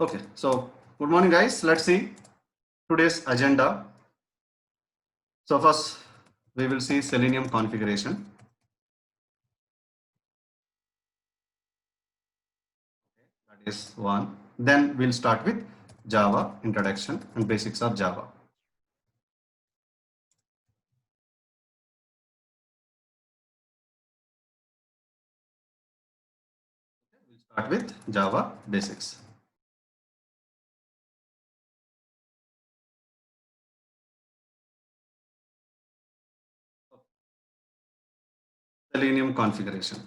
Okay, so good morning, guys. Let's see today's agenda. So first, we will see Selenium configuration. That is one. Then we'll start with Java introduction and basics of Java. We'll start with Java basics. Selenium configuration.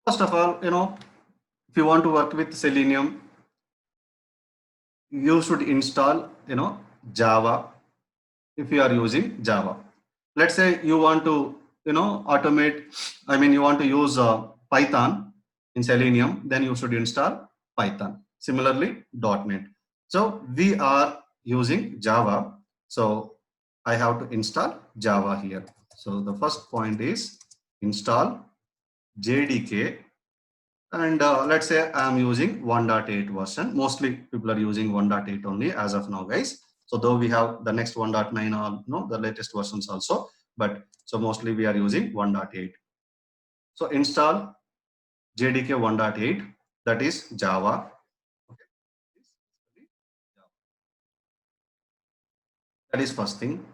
First of all, if you want to work with Selenium, you should install, Java if you are using Java. Let's say you want to, automate, you want to use Python in Selenium, then you should install Python. Similarly, .NET. So we are using Java. So I have to install Java here. So the first point is install JDK. And let's say I'm using 1.8 version. Mostly people are using 1.8 only as of now, guys. So though we have the next 1.9 or the latest versions also, but so mostly we are using 1.8. So install JDK 1.8, that is Java. Okay. That is first thing.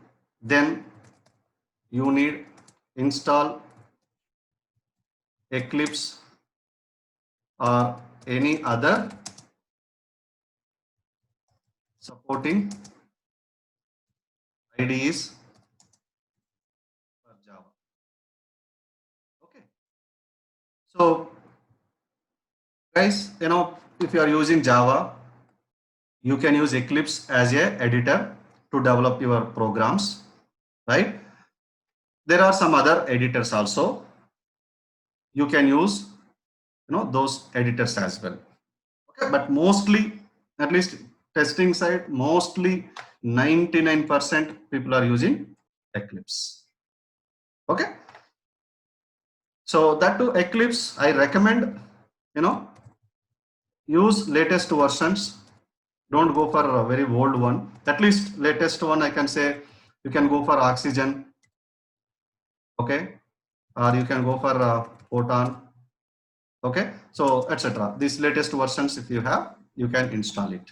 Then you need install Eclipse or any other supporting IDEs for Java. Okay. So guys, if you are using Java, you can use Eclipse as a editor to develop your programs, right? There are some other editors also. You can use, those editors as well. Okay, but mostly, at least testing side, mostly 99% people are using Eclipse. Okay. So that to Eclipse, I recommend, use latest versions. Don't go for a very old one. At least latest one, I can say you can go for Oxygen. Okay. Or you can go for Photon. Okay. So etc. These latest versions, if you have, you can install it.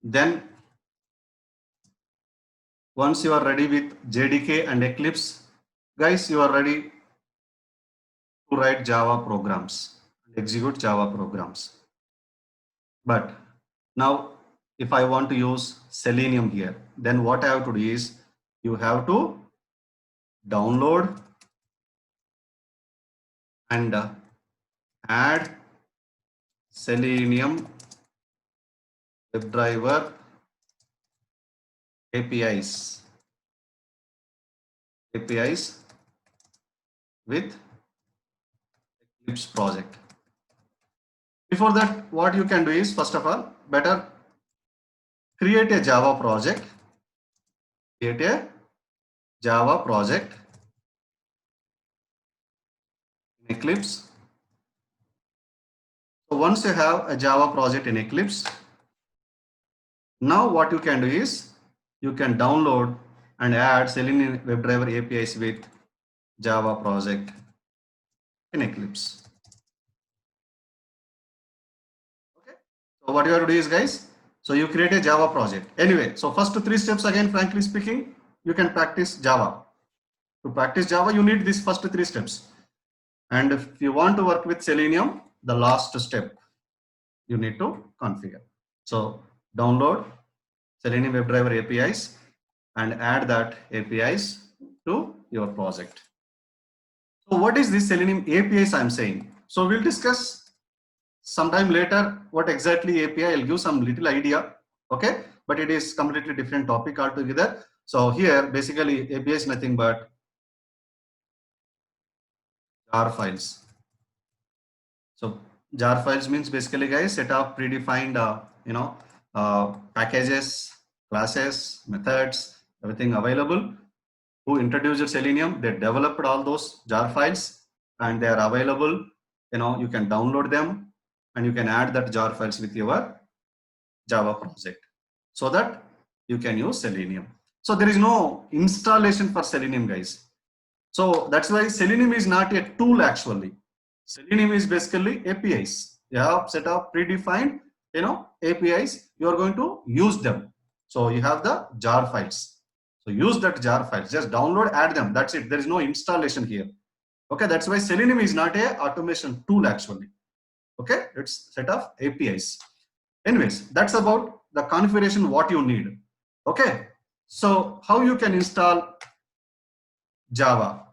Then once you are ready with JDK and Eclipse, guys, you are ready to write Java programs and execute Java programs. But now, if I want to use Selenium here, then what I have to do is you have to download and add Selenium WebDriver APIs with Eclipse project. Before that, what you can do is, first of all, better create a Java project. Create a Java project in Eclipse. So once you have a Java project in Eclipse, now what you can do is you can download and add Selenium WebDriver APIs with Java project in Eclipse. Okay. So what you have to do is, guys, so you create a Java project. Anyway, so first 3 steps, again, frankly speaking, you can practice Java. To practice Java, you need these first 3 steps. And if you want to work with Selenium, the last step you need to configure. So download Selenium WebDriver APIs and add that APIs to your project. So what is this Selenium APIs I'm saying? So we'll discuss sometime later what exactly API. I'll give some little idea, okay? But it is completely different topic altogether. So here basically API is nothing but jar files. So jar files means basically, guys, set of predefined packages, classes, methods, everything available who introduced Selenium, they developed all those jar files and they are available. You can download them and you can add that jar files with your Java project so that you can use Selenium. So there is no installation for Selenium, guys. So that's why Selenium is not a tool actually. Selenium is basically APIs. You have set up predefined, APIs. You are going to use them. So you have the jar files. So use that jar files. Just download, add them. That's it. There is no installation here. Okay, that's why Selenium is not a automation tool actually. Okay, it's set of APIs. Anyways, that's about the configuration what you need. Okay, so how you can install Java?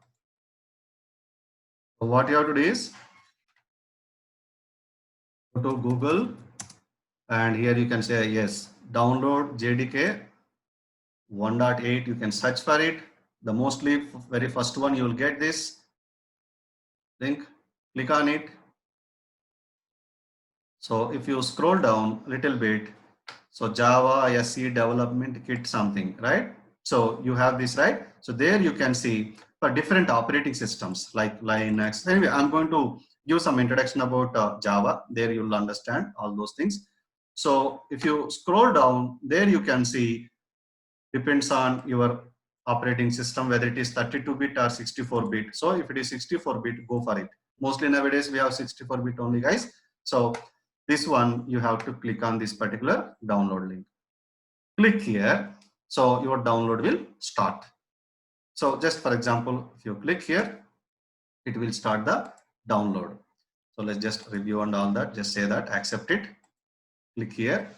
So what you have to do is go to Google and here you can say yes, download JDK 1.8. You can search for it. The mostly very first one you will get this link. Click on it. So if you scroll down a little bit, so Java SE development kit something, right? So you have this, right? So there you can see for different operating systems like Linux. Anyway, I'm going to give some introduction about Java. There you'll understand all those things. So if you scroll down, there you can see depends on your operating system whether it is 32-bit or 64-bit. So if it is 64-bit, go for it. Mostly nowadays we have 64-bit only, guys. So this one you have to click on this particular download link. Click here, so your download will start. So just for example, if you click here, it will start the download. So let's just review and all that. Just say that, accept it. Click here.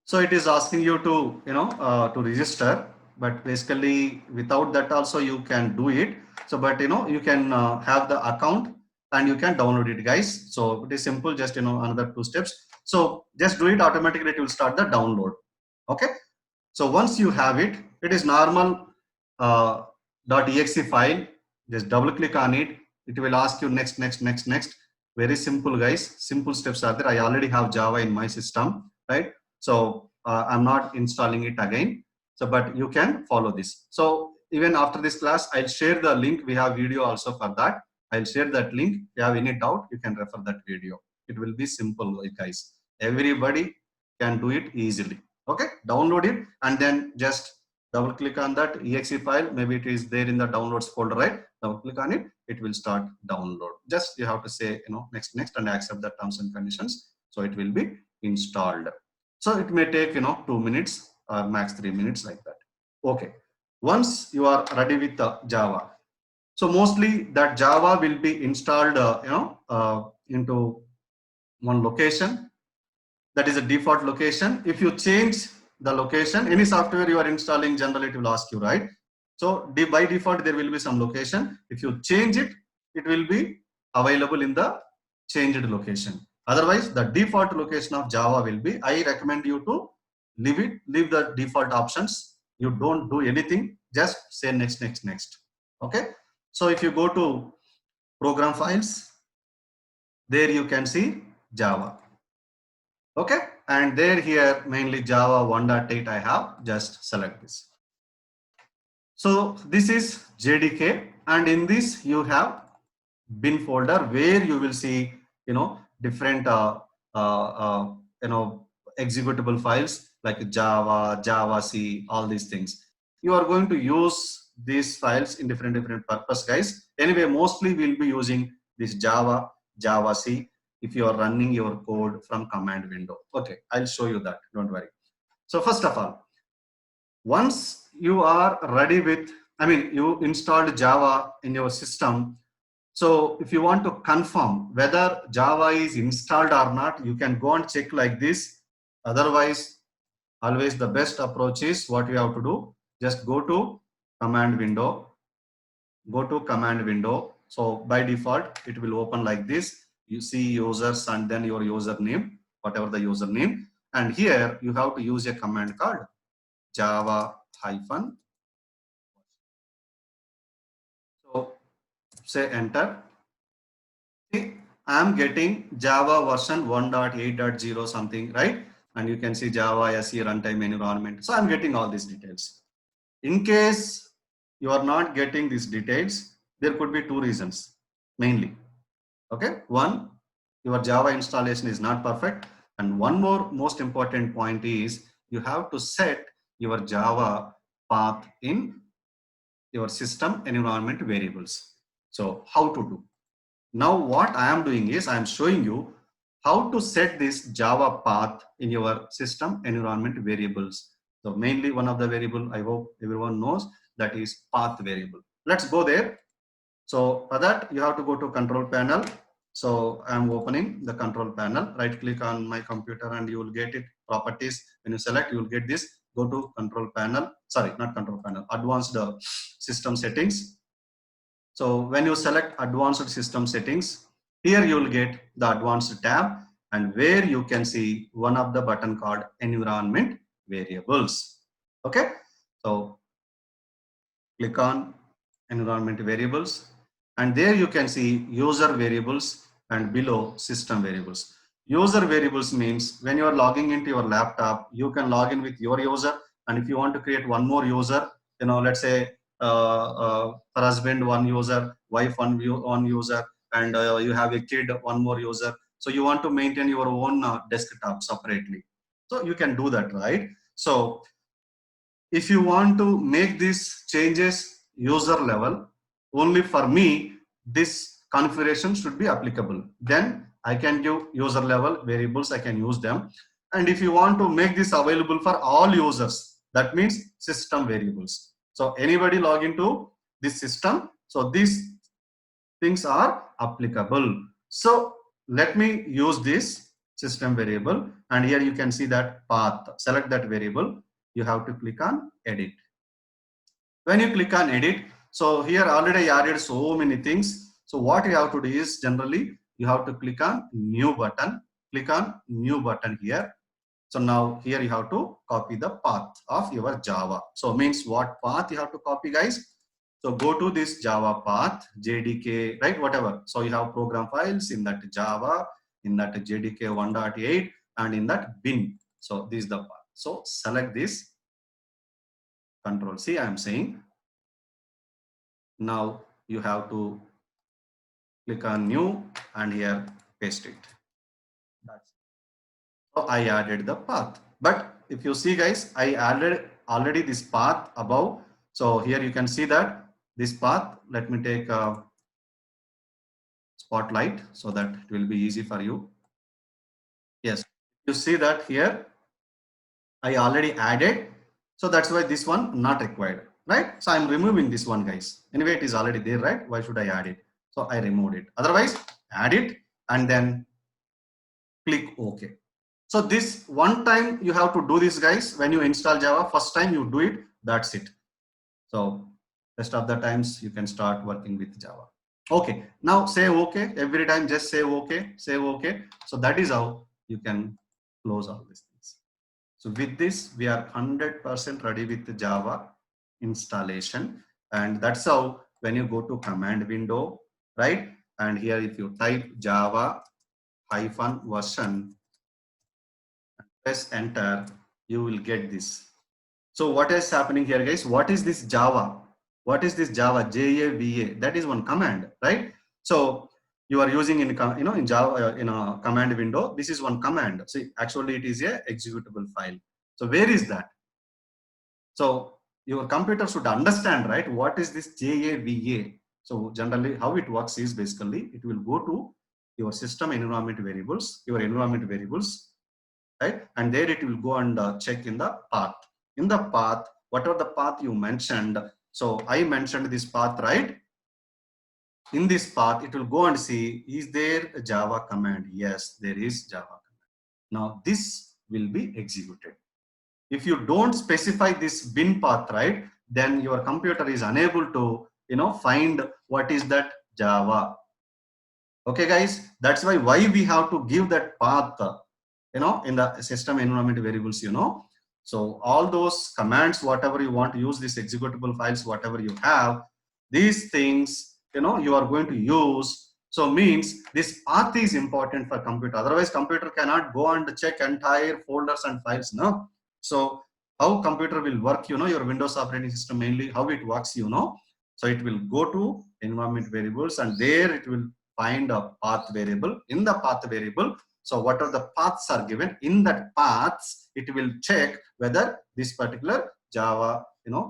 So it is asking you to, to register, but basically without that also you can do it. So, but you can have the account and you can download it, guys. So it is simple, just another 2 steps. So just do it automatically. It will start the download. Okay. So once you have it, it is normal .exe file. Just double click on it. It will ask you next, next, next, next. Very simple, guys. Simple steps are there. I already have Java in my system, right? So I'm not installing it again. So, but you can follow this. So even after this class, I'll share the link. We have video also for that. I'll share that link. If you have any doubt, you can refer that video. It will be simple, guys. Everybody can do it easily. Okay, download it and then just double click on that exe file. Maybe it is there in the downloads folder, right? Double click on it. It will start download. Just you have to say, next, next, and accept the terms and conditions. So it will be installed. So it may take 2 minutes or max 3 minutes like that. Okay, once you are ready with the Java, so mostly that Java will be installed into one location. That is a default location. If you change the location, any software you are installing, generally it will ask you, right? So by default there will be some location. If you change it, it will be available in the changed location. Otherwise, the default location of Java will be, I recommend you to leave the default options. You don't do anything, just say next, next, next. Okay. So if you go to program files, there you can see Java. Okay. And there here mainly Java 1.8 I have, just select this. So this is JDK, and in this you have bin folder where you will see different executable files like Java, Java-C, all these things. You are going to use these files in different purpose, guys. Anyway, mostly we'll be using this Java, Java-C if you are running your code from command window. Okay, I'll show you that, don't worry. So first of all, once you are ready with, you installed Java in your system. So if you want to confirm whether Java is installed or not, you can go and check like this. Otherwise, always the best approach is what you have to do. Just go to command window. Go to command window. So by default, it will open like this. You see users and then your username, whatever the username. And here you have to use a command called Java hyphen. So say enter. See, I'm getting Java version 1.8.0 something, right? And you can see Java SE runtime environment. So I'm getting all these details. In case you are not getting these details, there could be two reasons mainly. Okay, one, your Java installation is not perfect, and one more most important point is you have to set your Java path in your system environment variables. So how to do? Now what I am doing is I am showing you how to set this Java path in your system environment variables. So mainly one of the variable, I hope everyone knows, that is path variable. Let's go there. So for that you have to go to control panel. So I am opening the control panel, right click on my computer and you will get it, properties. When you select, you will get this. Go to control panel, sorry, not control panel, advanced system settings. So when you select advanced system settings, here you will get the advanced tab, and where you can see one of the button called environment variables. Okay, so click on environment variables, and there you can see user variables and below system variables. User variables means when you are logging into your laptop, you can log in with your user, and if you want to create one more user, let's say for husband one user, wife one user, and you have a kid one more user, so you want to maintain your own desktop separately, so you can do that, right? So if you want to make these changes user level, only for me this configuration should be applicable. Then I can give user level variables, I can use them. And if you want to make this available for all users, that means system variables. So anybody log into this system, so these things are applicable. So let me use this system variable, and here you can see that path. Select that variable, you have to click on edit. When you click on edit, so here already I added so many things. So what you have to do is generally you have to click on new button, click on new button here. So now here you have to copy the path of your Java. So means what path you have to copy, guys? So go to this Java path, JDK, right, whatever. So you have program files in that Java, in that JDK 1.8, and in that bin. So this is the path. So select this, Control C, I am saying. Now you have to click on new and here paste it. That's so I added the path. But if you see, guys, I added already this path above. So here you can see that this path, let me take a spotlight so that it will be easy for you. Yes, you see that here I already added. So that's why this one not required, right? So I'm removing this one, guys. Anyway, it is already there, right? Why should I add it? So I removed it. Otherwise, add it and then click OK. So this one time you have to do this, guys. When you install Java, first time you do it, that's it. So rest of the times you can start working with Java. Okay, now say OK. Every time just say OK, say OK. So that is how you can close all these things. So with this, we are 100% ready with the Java installation. And that's how when you go to command window, right? And here if you type Java -version, press enter, you will get this. So what is happening here, guys? What is this Java? What is this Java? JAVA? That is one command, right? So you are using in in Java in a command window. This is one command. See, actually it is a executable file. So where is that? So your computer should understand, right? What is this JAVA? So generally how it works is basically it will go to your system environment variables, right? And there it will go and check in the path. In the path, whatever the path you mentioned, so I mentioned this path, right? In this path, it will go and see, is there a Java command? Yes, there is Java command. Now this will be executed. If you don't specify this bin path, right, then your computer is unable to, find what is that Java. Okay, guys, that's why we have to give that path, in the system environment variables, So all those commands, whatever you want to use, these executable files, whatever you have, these things, you are going to use. So means this path is important for computer. Otherwise, computer cannot go and check entire folders and files. No. So how computer will work? Your Windows operating system mainly how it works. So it will go to environment variables and there it will find a path variable. In the path variable, so whatever the paths are given in that paths, it will check whether this particular Java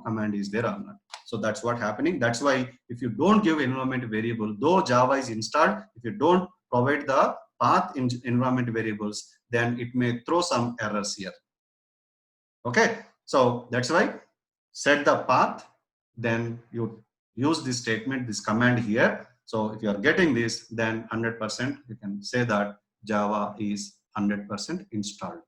command is there or not. So that's what happening. That's why if you don't give environment variable, though Java is installed, if you don't provide the path in environment variables, then it may throw some errors here. Okay, so that's why set the path, then you use this statement, this command here. So if you are getting this, then 100% you can say that Java is 100% installed.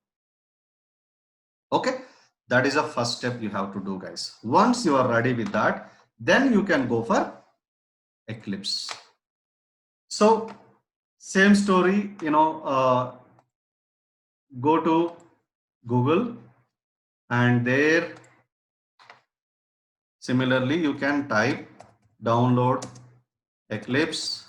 Okay, that is the first step you have to do, guys. Once you are ready with that, then you can go for Eclipse. So same story, go to Google and there similarly you can type download Eclipse.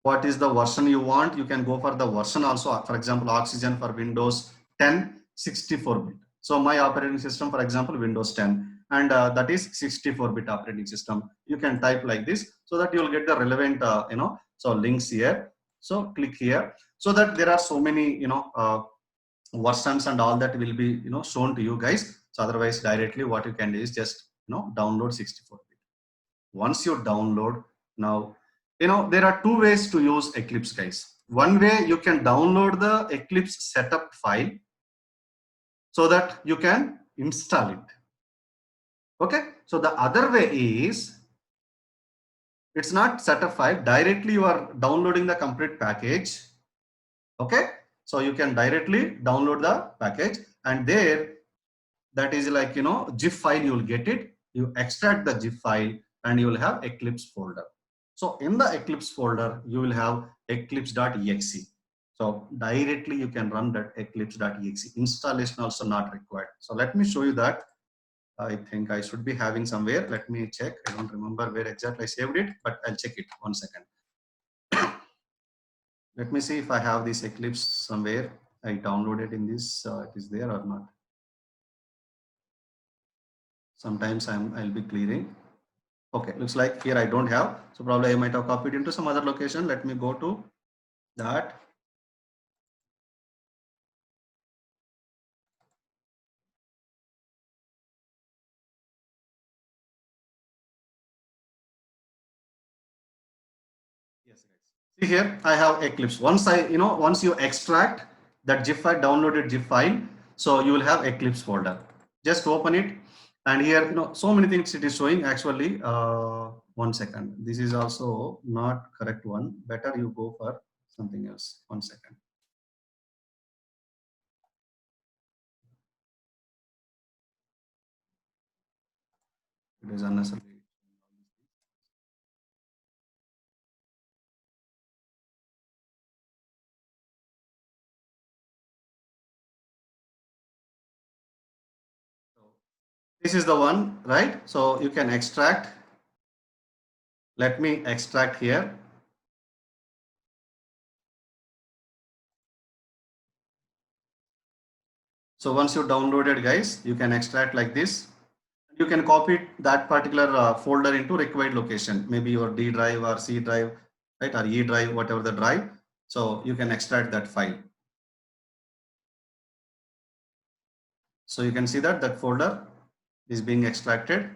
What is the version you want? You can go for the version also. For example, Oxygen for Windows 10 64-bit. So my operating system, for example, Windows 10, and that is 64-bit operating system. You can type like this so that you will get the relevant so links here. So click here so that there are so many versions and all that will be shown to you guys. So otherwise directly what you can do is just download 64-bit. Once you download, now there are two ways to use Eclipse, guys. One way, you can download the Eclipse setup file so that you can install it. Okay, so the other way is it's not setup file, directly you are downloading the complete package. Okay, so you can directly download the package and there that is like zip file, you will get it, you extract the zip file and you will have Eclipse folder. So in the Eclipse folder you will have eclipse.exe. So directly you can run that eclipse.exe. Installation also not required. So let me show you that. I think I should be having somewhere. Let me check. I don't remember where exactly I saved it, but I'll check it. 1 second. Let me see if I have this Eclipse somewhere. I downloaded in this. It is there or not. Sometimes I'll be clearing. Okay, looks like here I don't have. So probably I might have copied into some other location. Let me go to that. Yes, guys. See here, I have Eclipse. Once you extract that zip file, downloaded zip file, so you will have Eclipse folder. Just open it, and here, so many things it is showing. Actually, 1 second. This is also not correct one. Better you go for something else. 1 second. It is unnecessary. This is the one, right? So you can extract. Let me extract here. So once you downloaded, guys, you can extract like this. You can copy that particular folder into required location, maybe your D drive or C drive, right, or E drive, whatever the drive. So you can extract that file. So you can see that that folder is being extracted.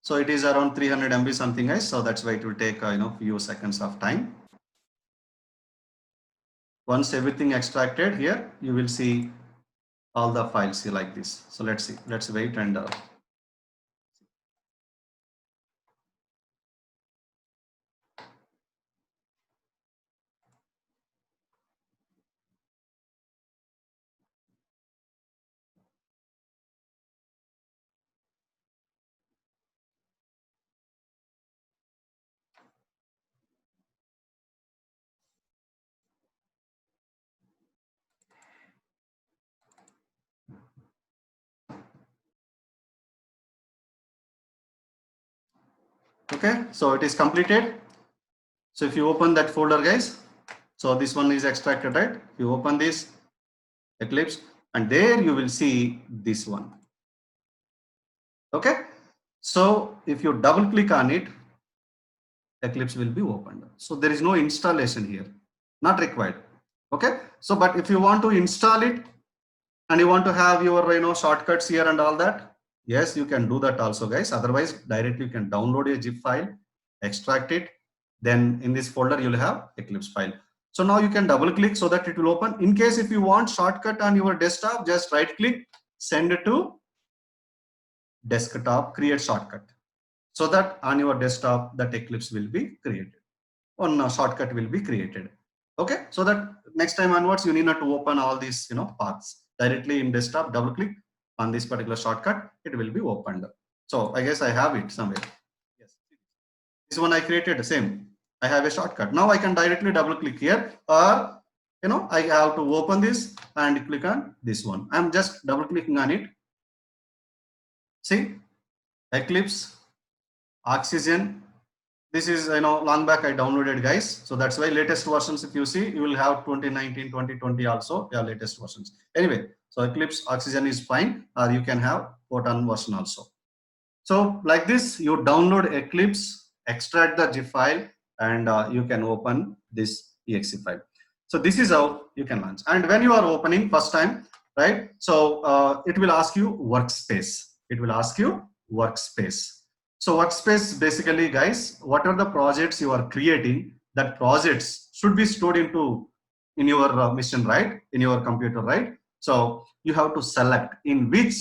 So it is around 300 MB something, guys. So that's why it will take few seconds of time. Once everything extracted here, you will see all the files here like this. So let's see. Let's wait and. Okay, so it is completed. So if you open that folder, guys, so this one is extracted, right? If you open this Eclipse, and there you will see this one. Okay, so if you double click on it, Eclipse will be opened. So there is no installation here, not required. Okay, so but if you want to install it and you want to have your shortcuts here and all that, yes, you can do that also, guys. Otherwise, directly you can download a zip file, extract it, then in this folder you'll have Eclipse file. So now you can double click so that it will open. In case if you want shortcut on your desktop, just right click, send it to desktop, create shortcut, so that on your desktop that Eclipse will be created. One shortcut will be created. Okay, so that next time onwards you need not to open all these paths directly in desktop. Double click on this particular shortcut, it will be opened. So I guess I have it somewhere. Yes, this one I created the same. I have a shortcut. Now I can directly double click here, or I have to open this and click on this one. I'm just double clicking on it. See, Eclipse, Oxygen. This is long back I downloaded, guys. So that's why latest versions, if you see, you will have 2019, 2020 also. Yeah, latest versions. Anyway, so Eclipse Oxygen is fine, or you can have Photon version also. So like this, you download Eclipse, extract the zip file, and you can open this exe file. So this is how you can launch. And when you are opening first time, right? So it will ask you workspace. It will ask you workspace. So workspace basically, guys, what are the projects you are creating? That projects should be stored in your machine, right? In your computer, right? So you have to select in which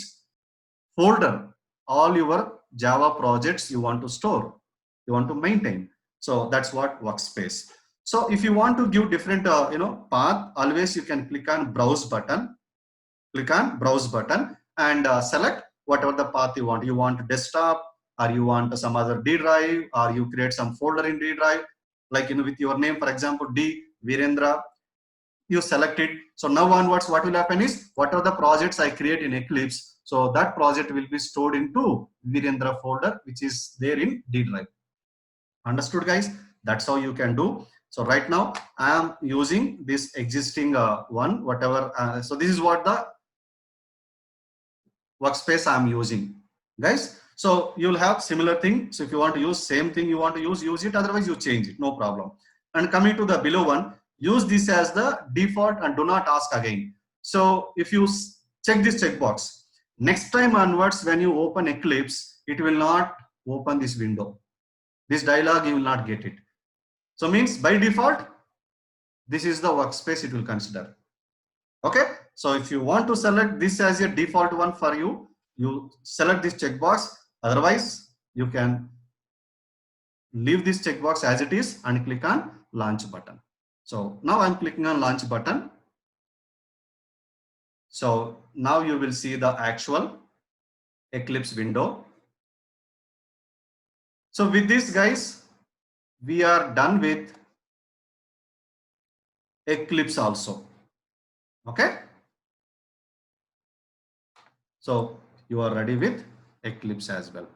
folder all your Java projects you want to store, you want to maintain. So that's what workspace. So if you want to give different path, always you can click on browse button. Click on browse button and select whatever the path you want. You want desktop, or you want some other D drive, or you create some folder in D drive, like with your name, for example, D Virendra. You select it. So now onwards, what will happen is, what are the projects I create in Eclipse, so that project will be stored into Virendra folder, which is there in D drive. Understood, guys? That's how you can do. So right now I am using this existing one, whatever. So this is what the workspace I'm using, guys. So you'll have similar thing. So if you want to use same thing, you want to use it. Otherwise you change it, no problem. And coming to the below one, use this as the default and do not ask again. So if you check this checkbox, next time onwards when you open Eclipse, it will not open this window. This dialog you will not get it. So means by default, this is the workspace it will consider. Okay, so if you want to select this as a default one for you, you select this checkbox. Otherwise, you can leave this checkbox as it is and click on launch button. So now I'm clicking on launch button. So now you will see the actual Eclipse window. So with this, guys, we are done with Eclipse also. Okay, so you are ready with Eclipse as well.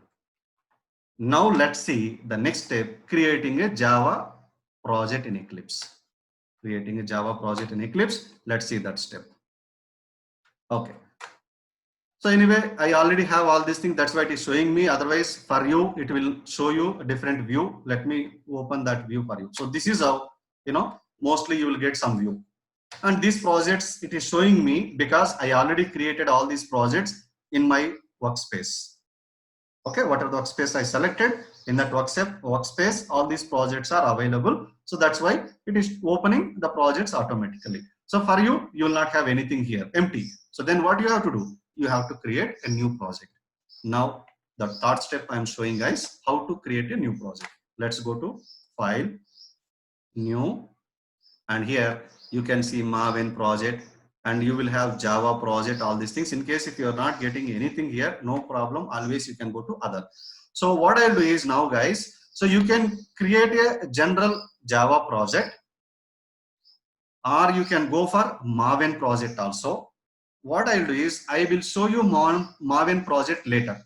Now let's see the next step, creating a Java project in Eclipse. Creating a Java project in Eclipse. Let's see that step. Okay. So anyway, I already have all these things. That's why it is showing me. Otherwise, for you, it will show you a different view. Let me open that view for you. So this is how, mostly you will get some view. And these projects, it is showing me because I already created all these projects in my workspace. Okay, what are the workspace I selected? In that workspace, all these projects are available. So that's why it is opening the projects automatically. So for you, you will not have anything here, empty. So then what you have to do? You have to create a new project. Now, the third step I am showing guys, how to create a new project. Let's go to File, New, and here you can see Maven project, and you will have Java project, all these things. In case if you are not getting anything here, no problem, always you can go to other. So what I'll do is now guys, so you can create a general Java project, or you can go for Maven project also. What I'll do is I will show you Maven project later.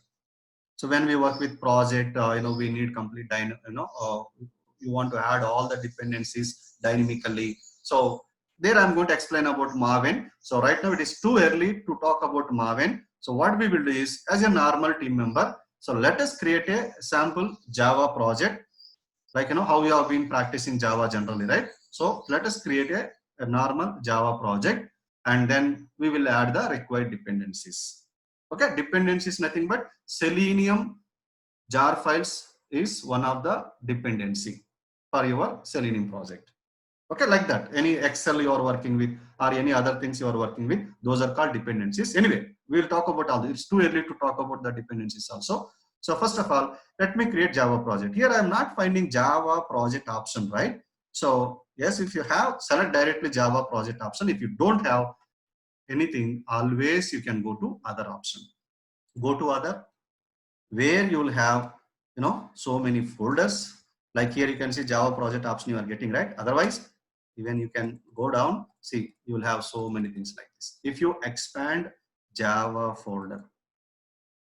So when we work with project, we need complete, you want to add all the dependencies dynamically. So there I'm going to explain about Maven. So right now it is too early to talk about Maven. So what we will do is, as a normal team member, so let us create a sample Java project, like how we have been practicing Java generally, right? So let us create a normal Java project, and then we will add the required dependencies. Okay, dependencies nothing but Selenium jar files is one of the dependency for your Selenium project. Okay, like that. Any Excel you are working with or any other things you are working with, those are called dependencies. Anyway, we will talk about all this. It's too early to talk about the dependencies also. So first of all, let me create Java project. Here I am not finding Java project option, right? So yes, if you have, select directly Java project option. If you don't have anything, always you can go to other option. Go to other, where you will have so many folders. Like here you can see Java project option you are getting, right? Otherwise, even you can go down, see you will have so many things like this. If you expand Java folder,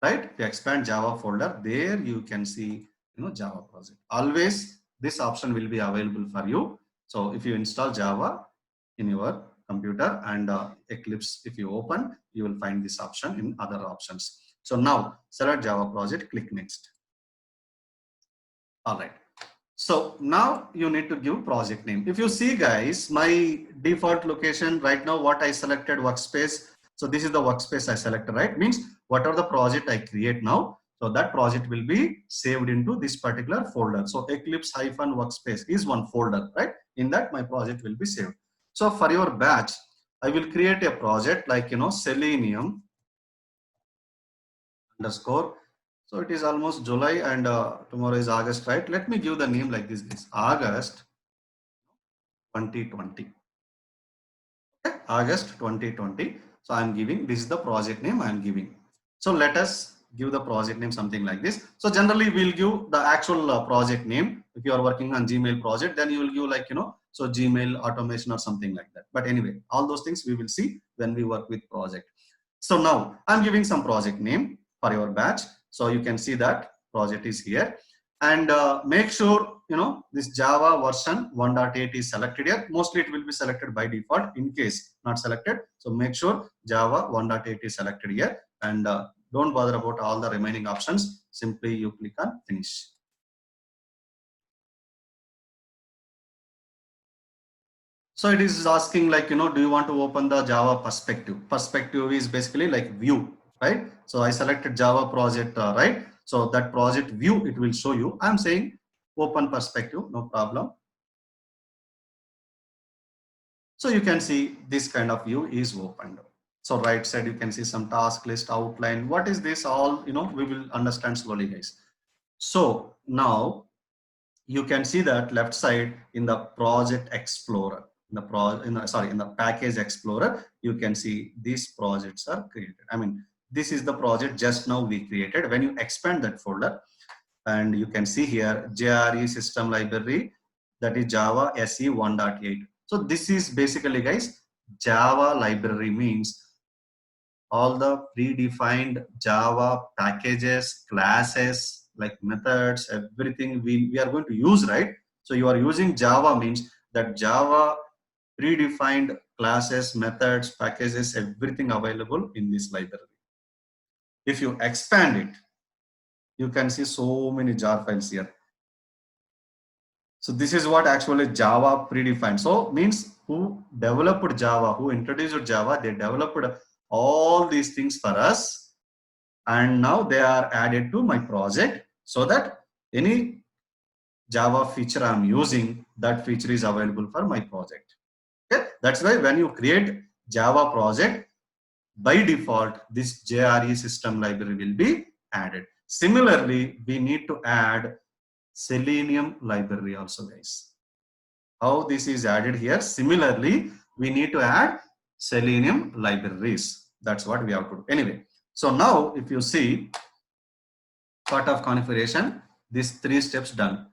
right? If you expand Java folder, there you can see Java project. Always this option will be available for you. So if you install Java in your computer and Eclipse, if you open, you will find this option in other options. So now select Java project, click next. All right. So now you need to give project name. If you see guys, my default location right now, what I selected workspace. So this is the workspace I selected, right? Means whatever the project I create now, so that project will be saved into this particular folder. So Eclipse-workspace is one folder, right? In that my project will be saved. So for your batch, I will create a project like, Selenium underscore. So it is almost July and tomorrow is August, right? Let me give the name like this, guys. August 2020. Okay, August 2020. So I'm giving, this is the project name I'm giving. So let us give the project name something like this. So generally we'll give the actual project name. If you are working on Gmail project, then you will give like, so Gmail automation or something like that. But anyway, all those things we will see when we work with project. So now I'm giving some project name for your batch. So you can see that project is here, and make sure this Java version 1.8 is selected here. Mostly it will be selected by default. In case not selected, so make sure Java 1.8 is selected here, and don't bother about all the remaining options. Simply you click on finish. So it is asking like, do you want to open the Java perspective? Perspective is basically like view, right? So I selected Java project, right? So that project view, it will show you. I'm saying open perspective, no problem. So you can see this kind of view is opened. So right side, you can see some task list outline. What is this all? We will understand slowly, guys. So now you can see that left side in the project explorer, in the package explorer, you can see these projects are created. I mean, this is the project just now we created. When you expand that folder, and you can see here JRE system library, that is Java SE 1.8. So this is basically, guys, Java library means all the predefined Java packages, classes, like methods, everything we are going to use, right? So you are using Java means that Java predefined classes, methods, packages, everything available in this library. If you expand it, you can see so many jar files here. So this is what actually Java predefined. So means who developed Java, who introduced Java, they developed all these things for us, and now they are added to my project, so that any Java feature I'm using, that feature is available for my project. Okay, that's why when you create Java project, by default this JRE system library will be added. Similarly, we need to add Selenium library also, guys. How this is added here? Similarly, we need to add Selenium libraries. That's what we have to do. Anyway, so now if you see part of configuration, these 3 steps done.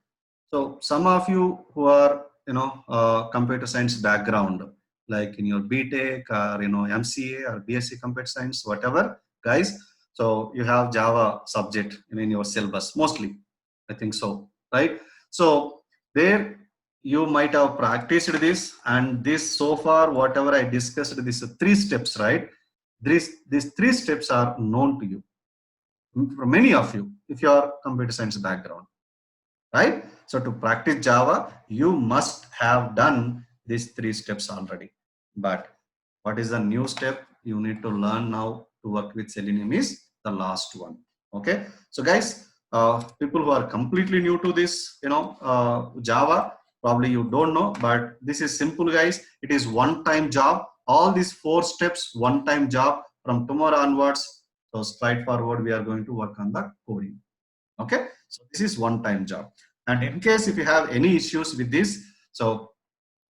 So some of you who are computer science background, like in your BTech or MCA or BSc computer science, whatever, guys. So you have Java subject in your syllabus, mostly. I think so, right? So there you might have practiced this, and this so far, whatever I discussed, these 3 steps, right? These 3 steps are known to you, for many of you, if you are computer science background, right? So to practice Java, you must have done these 3 steps already. But what is the new step you need to learn now to work with Selenium is the last one. Okay. So guys, people who are completely new to this, Java, probably you don't know, but this is simple, guys. It is one-time job. All these 4 steps, one-time job. From tomorrow onwards, so straightforward, we are going to work on the coding. Okay, so this is one-time job. And in case if you have any issues with this, so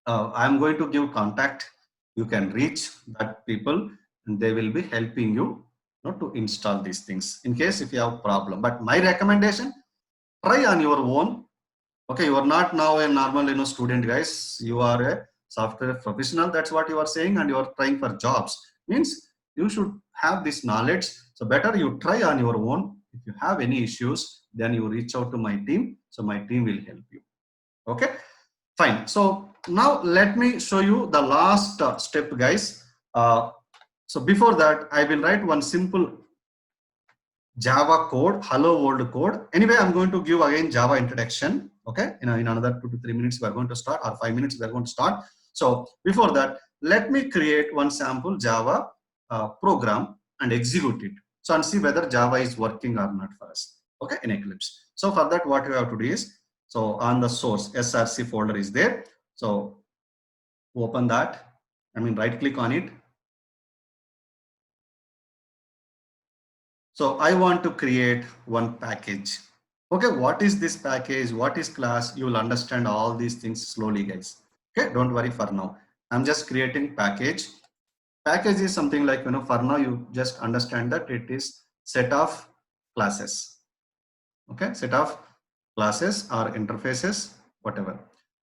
I'm going to give contact. You can reach that people, and they will be helping you, to install these things in case if you have problem. But my recommendation, try on your own. Okay, you are not now a normal student, guys. You are a software professional. That's what you are saying, and you are trying for jobs. Means you should have this knowledge. So better you try on your own. If you have any issues, then you reach out to my team. So my team will help you. Okay, fine. So now let me show you the last step, guys. So before that, I will write one simple Java code, hello world code. Anyway, I'm going to give again Java introduction. Okay, in another 2 to 3 minutes, we are going to start, or 5 minutes, we are going to start. So before that, let me create one sample Java program and execute it. So and see whether Java is working or not for us. Okay, in Eclipse. So for that, what we have to do is, so on the source src folder is there. So open that. Right click on it. So I want to create one package. Okay, what is this package? What is class? You will understand all these things slowly, guys. Okay, don't worry for now. I'm just creating package. Package is something like, for now you just understand that it is set of classes. Okay, set of classes or interfaces, whatever.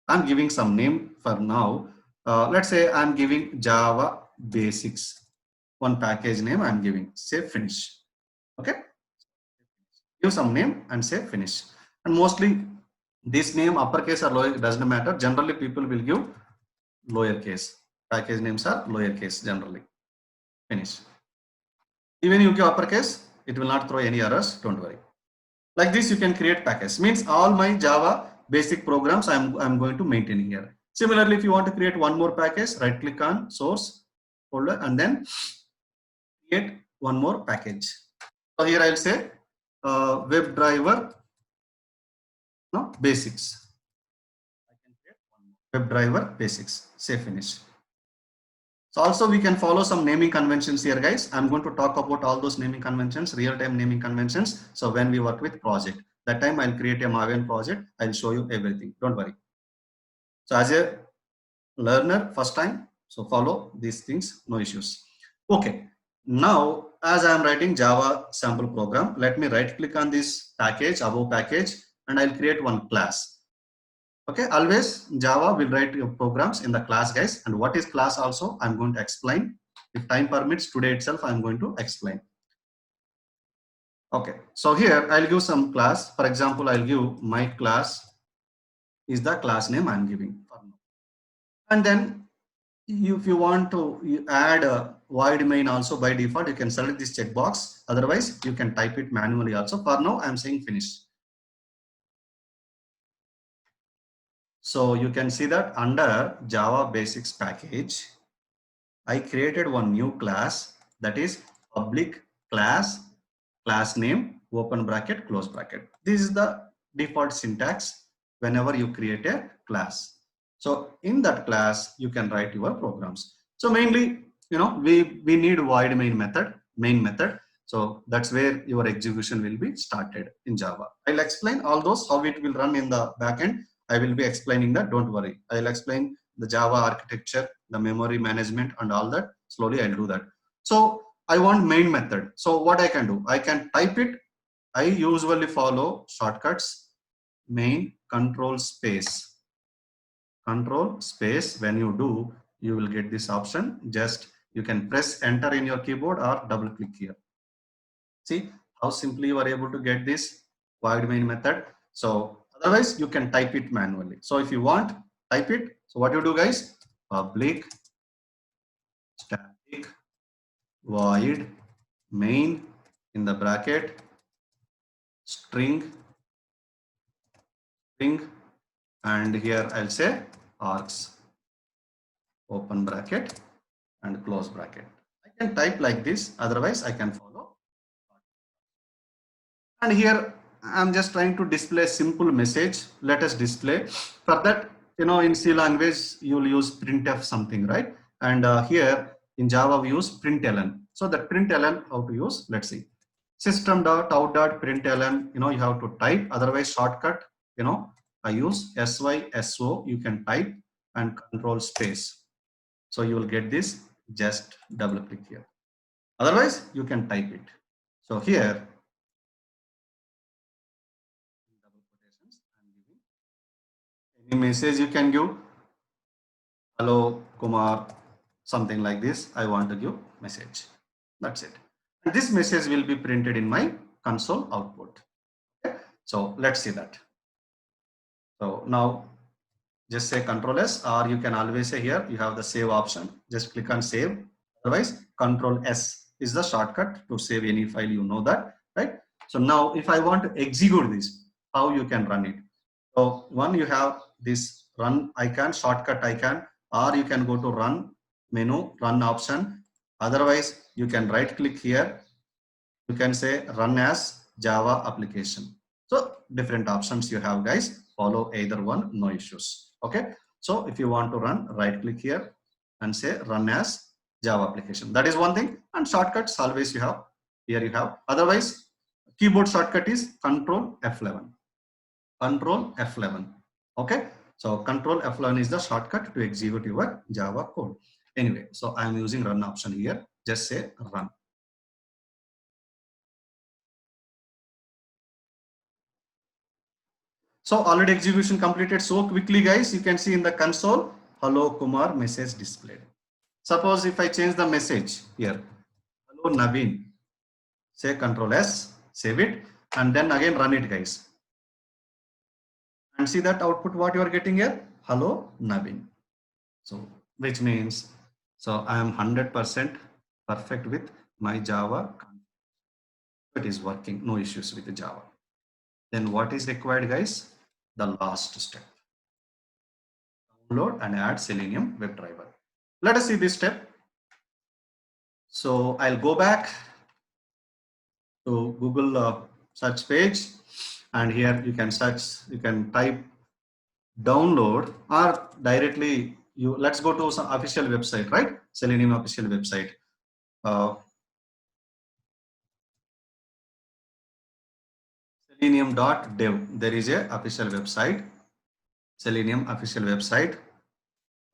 I'm giving some name for now. Let's say I'm giving Java basics. One package name I'm giving, say finish. Okay, give some name and say finish. And mostly this name uppercase or lower doesn't matter. Generally people will give lowercase. Package names are lowercase generally. Finish. Even you give uppercase, it will not throw any errors, don't worry. Like this you can create package. Means all my Java basic programs I'm going to maintain here. Similarly, if you want to create one more package, right click on source folder and then create one more package. So here I'll say WebDriver basics. I can create one more. WebDriver basics. Say finish. So also we can follow some naming conventions here, guys. I'm going to talk about all those naming conventions, real-time naming conventions. So when we work with project, that time I'll create a Maven project. I'll show you everything. Don't worry. So as a learner, first time, so follow these things, no issues. Okay. Now, as I'm writing Java sample program, let me right click on this package, above package, and I'll create one class. Okay, always Java will write your programs in the class, guys. And what is class also, I'm going to explain. If time permits, today itself, I'm going to explain. Okay, so here I'll give some class. For example, I'll give my class is the class name I'm giving. And then if you want to add a void main also, by default, you can select this checkbox. Otherwise, you can type it manually also. For now, I'm saying finish. So you can see that under Java basics package, I created one new class, that is public class name, open bracket, close bracket. This is the default syntax whenever you create a class. So in that class, you can write your programs. So mainly, we need void main method. So that's where your execution will be started in Java. I'll explain all those, how it will run in the backend. I will be explaining that, don't worry. I'll explain the Java architecture, the memory management and all that. Slowly I'll do that. So I want main method. So what I can do, I can type it. I usually follow shortcuts, main control space. Control space. When you do, you will get this option. Just you can press enter in your keyboard or double click here. See how simply you are able to get this void main method. So otherwise you can type it manually. So if you want, type it. So what you do guys, public static void main in the bracket string and here I'll say args open bracket and close bracket. I can type like this, otherwise I can follow. And here I'm just trying to display simple message. Let us display. For that, in C language you will use printf something, right? And here in Java we use println. So that println how to use, let's see. System.out.println, you have to type, otherwise shortcut, I use SYSO, you can type and control space. So you will get this, just double click here. Otherwise you can type it. So here, double quotations, I'm giving any message you can give. Hello Kumar, something like this. I want to give message. That's it. And this message will be printed in my console output. Okay. So let's see that. So now just say Control S, or you can always say here you have the save option. Just click on save. Otherwise, Control S is the shortcut to save any file. You know that, right? So now if I want to execute this, how you can run it? So one, you have this run icon, shortcut icon, or you can go to run menu, run option. Otherwise, you can right click here. You can say run as Java application. So different options you have, guys. Follow either one, no issues. Okay. So if you want to run, right click here and say run as Java application. That is one thing. And shortcuts always you have. Here you have. Otherwise, keyboard shortcut is Control F11. Control F11. Okay. So Control F11 is the shortcut to execute your Java code. Anyway, so I am using run option here. Just say run. So already execution completed so quickly, guys. You can see in the console, hello Kumar message displayed. Suppose if I change the message here, hello Naveen, say Control S, save it, and then again run it, guys. And see that output what you are getting here, hello Naveen. So which means, so I am 100% perfect with my Java. It is working, no issues with the Java. Then what is required, guys? The last step. Download and add Selenium WebDriver. Let us see this step. So I'll go back to Google search page, and here you can search, you can type download, or directly let's go to some official website, right? Selenium official website. Selenium.dev. There is a official website, Selenium official website.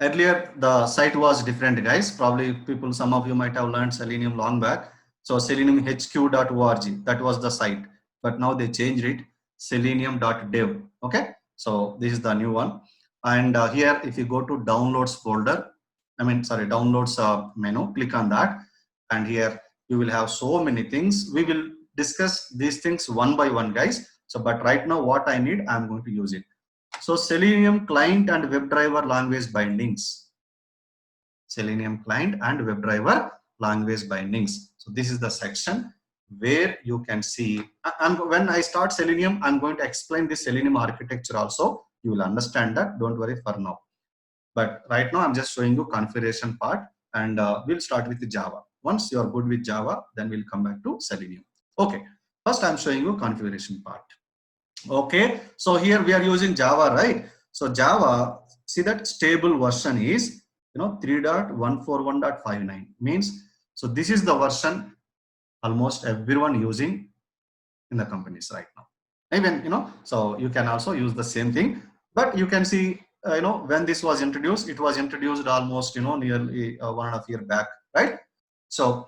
Earlier the site was different, guys. Probably people, some of you might have learned Selenium long back. So seleniumhq.org, that was the site, but now they changed it, selenium.dev. Okay, so this is the new one. And here if you go to downloads folder, downloads menu, click on that, and here you will have so many things. We will discuss these things one by one, guys. So but right now what I need, I'm going to use it. So Selenium client and WebDriver language bindings. Selenium client and WebDriver language bindings. So this is the section where you can see, and when I start Selenium, I'm going to explain the Selenium architecture also. You will understand that, don't worry for now. But right now I'm just showing you configuration part, and we'll start with the Java. Once you are good with Java, then we'll come back to Selenium. Okay, first I'm showing you configuration part. Okay, so here we are using Java, right? So Java, see that stable version is 3.141.59 means, so this is the version almost everyone using in the companies right now. Even so you can also use the same thing, but you can see when this was introduced, it was introduced almost nearly 1.5 years back, right? So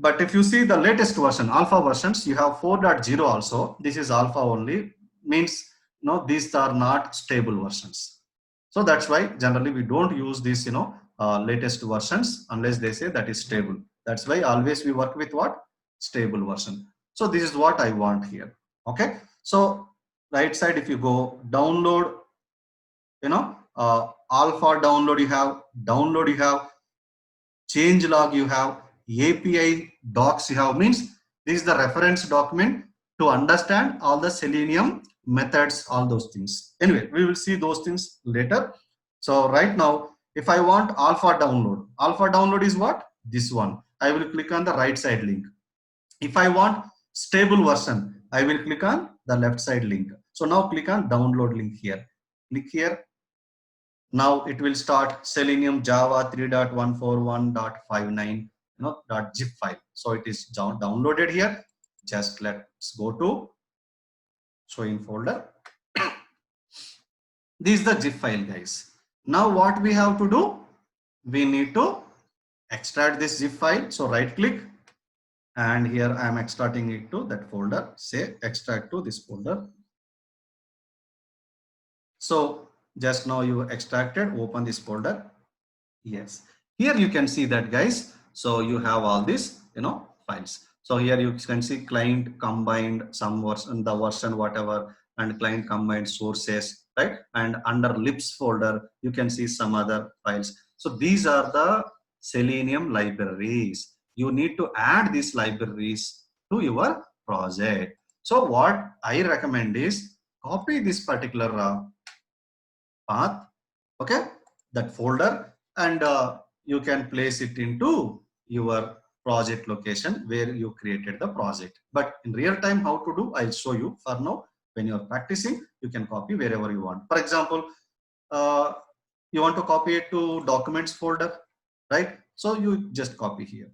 but if you see the latest version, alpha versions, you have 4.0 also. This is alpha only, means these are not stable versions. So that's why generally we don't use these latest versions unless they say that is stable. That's why always we work with what? stable version. So this is what I want here. Okay. So right side, if you go download, alpha download you have, change log you have, API docs you have, means this is the reference document to understand all the Selenium methods, all those things. Anyway, we will see those things later. So right now, if I want alpha download is what? This one. I will click on the right side link. If I want stable version, I will click on the left side link. So now click on download link here. Click here. Now it will start Selenium Java 3.141.59 .zip file. So it is downloaded here. Just let's go to showing folder. This is the zip file, guys. Now what we have to do? We need to extract this zip file. So right click, and here I am extracting it to that folder. Say extract to this folder. So just now you extracted, open this folder. Yes, here you can see that, guys. So you have all these files. So here you can see client combined some version, the version whatever, and client combined sources, right? And under libs folder you can see some other files. So these are the Selenium libraries. You need to add these libraries to your project. So what I recommend is copy this particular path, okay, that folder, and you can place it into your project location where you created the project. But in real time, how to do, I'll show you. For now, when you're practicing, you can copy wherever you want. For example, you want to copy it to documents folder, right? So you just copy here.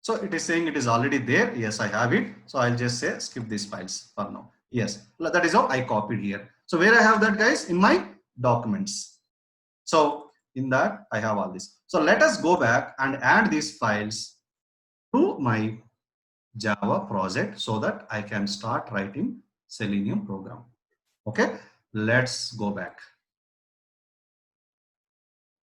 So it is saying it is already there. Yes, I have it. So I'll just say skip these files for now. Yes, that is how I copied here. So where I have that, guys? In my documents. So in that I have all this. So let us go back and add these files to my Java project so that I can start writing Selenium program. Okay, let's go back.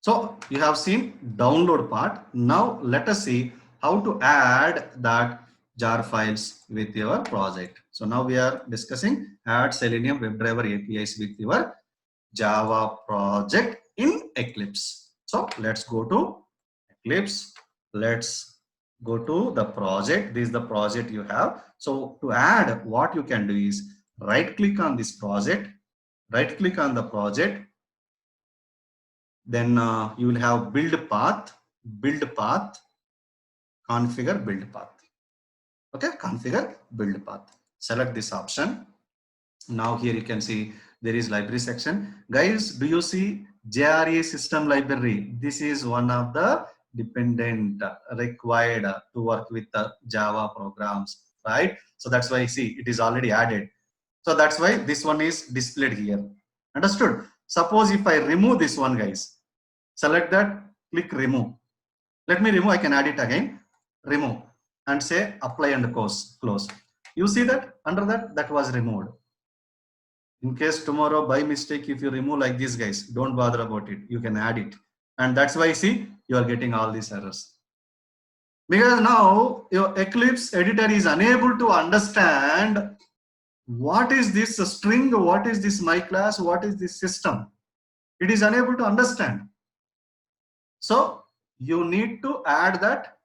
So you have seen download part. Now let us see how to add that jar files with your project. So now we are discussing add Selenium WebDriver APIs with your Java project in Eclipse. So let's go to Eclipse. Let's go to the project. This is the project you have. So to add, what you can do is right click on this project, right click on the project. Then you will have build path, configure build path. Okay, configure build path. Select this option. Now here you can see there is library section. Guys, do you see JRE system library? This is one of the dependent required to work with the Java programs, right? So that's why see it is already added. So that's why this one is displayed here. Understood? Suppose if I remove this one, guys, select that, click remove. Let me remove, I can add it again. Remove and say apply and close. You see that under that was removed. In case tomorrow by mistake if you remove like this, guys, don't bother about it. You can add it. And that's why see you are getting all these errors. Because now your Eclipse editor is unable to understand what is this string, what is this my class, what is this system. It is unable to understand. So you need to add that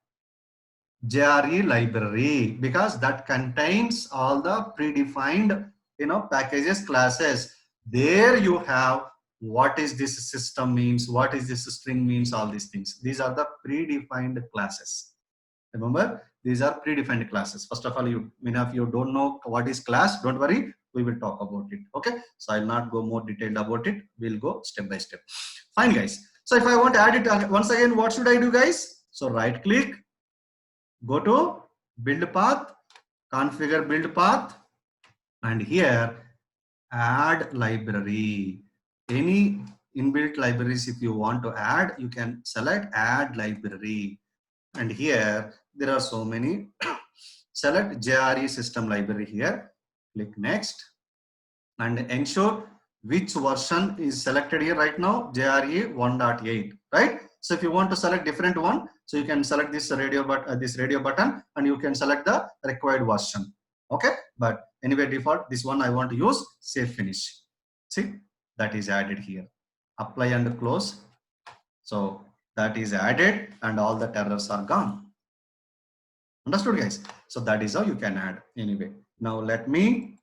JRE library because that contains all the predefined packages, classes. There you have what is this system means, what is this string means, all these things. These are the predefined classes. Remember, these are predefined classes. First of all, many of you don't know what is class. Don't worry, we will talk about it. Okay, so I'll not go more detailed about it. We'll go step by step. Fine, guys. So if I want to add it once again, what should I do, guys? So right click, go to build path, configure build path, and here add library. Any inbuilt libraries if you want to add, you can select add library. And here there are so many. Select JRE system library here. Click next and ensure which version is selected here right now. JRE 1.8, right? So if you want to select different one, so you can select this radio button and you can select the required version. Okay, but anyway, default this one I want to use. Save finish. See, that is added here. Apply and close. So that is added and all the errors are gone. Understood, guys? So that is how you can add. Anyway, now let me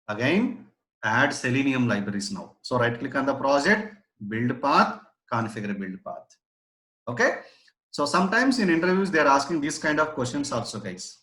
again add Selenium libraries now. So right click on the project, build path, configure build path. Okay. So sometimes in interviews they are asking these kind of questions also, guys.